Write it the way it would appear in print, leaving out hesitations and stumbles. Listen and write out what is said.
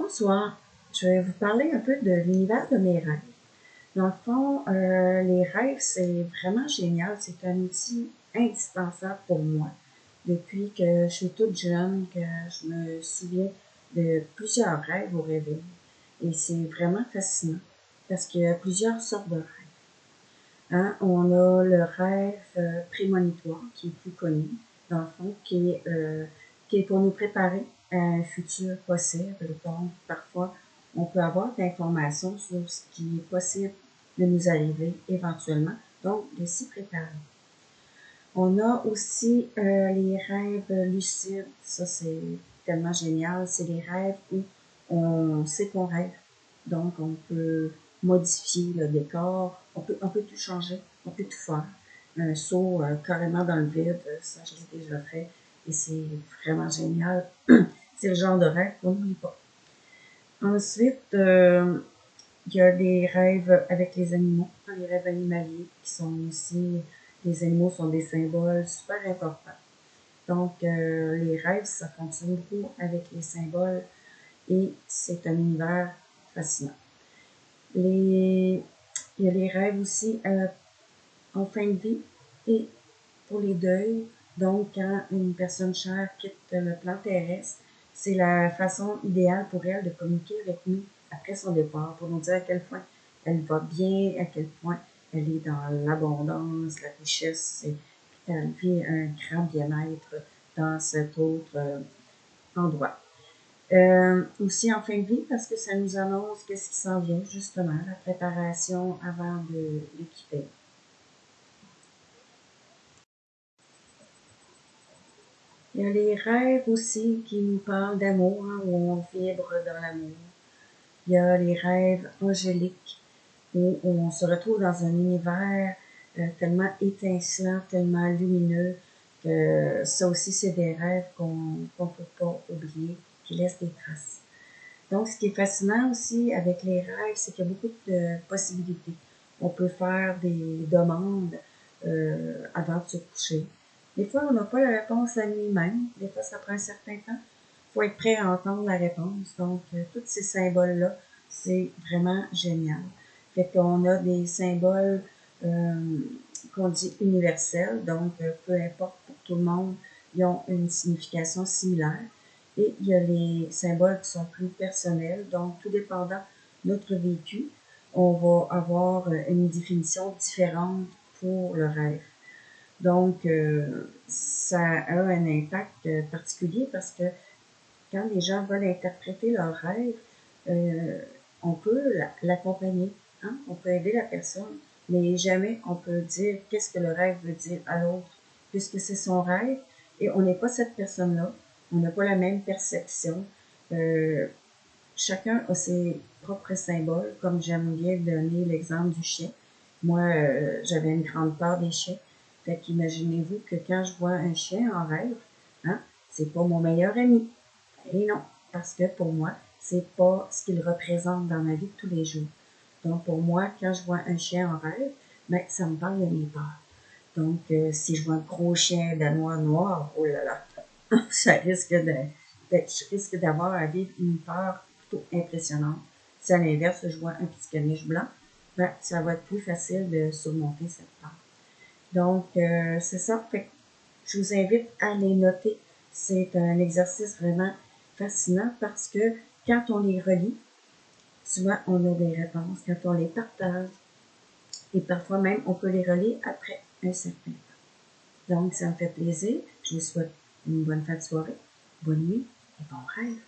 Bonsoir, je vais vous parler un peu de l'univers de mes rêves. Dans le fond, les rêves, c'est vraiment génial. C'est un outil indispensable pour moi. Depuis que je suis toute jeune, que je me souviens de plusieurs rêves au réveil. Et c'est vraiment fascinant parce qu'il y a plusieurs sortes de rêves. Hein? On a le rêve prémonitoire qui est plus connu, dans le fond, qui est pour nous préparer à un futur possible. Donc, parfois, on peut avoir d'informations sur ce qui est possible de nous arriver éventuellement, donc de s'y préparer. On a aussi les rêves lucides. Ça, c'est tellement génial. C'est des rêves où on sait qu'on rêve. Donc, on peut modifier le décor. On peut tout changer. On peut tout faire. Un saut carrément dans le vide, ça, je l'ai déjà fait. Et c'est vraiment génial. C'est le genre de rêve qu'on n'oublie pas. Ensuite, il y a des rêves avec les animaux, les rêves animaliers, qui sont aussi, les animaux sont des symboles super importants. Donc, les rêves, ça fonctionne beaucoup avec les symboles et c'est un univers fascinant. Il y a les rêves aussi en fin de vie et pour les deuils. Donc, quand une personne chère quitte le plan terrestre, c'est la façon idéale pour elle de communiquer avec nous après son départ, pour nous dire à quel point elle va bien, à quel point elle est dans l'abondance, la richesse, et qu'elle vit un grand bien-être dans cet autre endroit. Aussi en fin de vie, parce que ça nous annonce qu'est-ce qui s'en vient, justement, la préparation avant de quitter. Il y a les rêves aussi qui nous parlent d'amour, hein, où on vibre dans l'amour. Il y a les rêves angéliques, où on se retrouve dans un univers tellement étincelant, tellement lumineux, que ça aussi, c'est des rêves qu'on ne peut pas oublier, qui laissent des traces. Donc, ce qui est fascinant aussi avec les rêves, c'est qu'il y a beaucoup de possibilités. On peut faire des demandes avant de se coucher. Des fois, on n'a pas la réponse la nuit même. Des fois, ça prend un certain temps. Il faut être prêt à entendre la réponse. Donc, tous ces symboles-là, c'est vraiment génial. Fait qu'on a des symboles qu'on dit universels. Donc, peu importe pour tout le monde, ils ont une signification similaire. Et il y a les symboles qui sont plus personnels. Donc, tout dépendant de notre vécu, on va avoir une définition différente pour le rêve. Donc, ça a un impact particulier parce que quand les gens veulent interpréter leur rêve, on peut l'accompagner, hein? On peut aider la personne, mais jamais on peut dire qu'est-ce que le rêve veut dire à l'autre, puisque c'est son rêve et on n'est pas cette personne-là, on n'a pas la même perception. Chacun a ses propres symboles, comme j'aime bien donner l'exemple du chien. Moi, j'avais une grande peur des chiens. Fait qu'imaginez-vous que quand je vois un chien en rêve, hein, c'est pas mon meilleur ami. Et non, parce que pour moi, c'est pas ce qu'il représente dans ma vie de tous les jours. Donc, pour moi, quand je vois un chien en rêve, ben, ça me parle de mes peurs. Donc, si je vois un gros chien danois noir, oh là là, ça risque je risque d'avoir à vivre une peur plutôt impressionnante. Si à l'inverse, je vois un petit caniche blanc, ben, ça va être plus facile de surmonter cette peur. Donc, c'est ça. Fait que je vous invite à les noter. C'est un exercice vraiment fascinant parce que quand on les relit, souvent on a des réponses. Quand on les partage, et parfois même on peut les relire après un certain temps. Donc, ça me fait plaisir. Je vous souhaite une bonne fin de soirée, bonne nuit et bon rêve.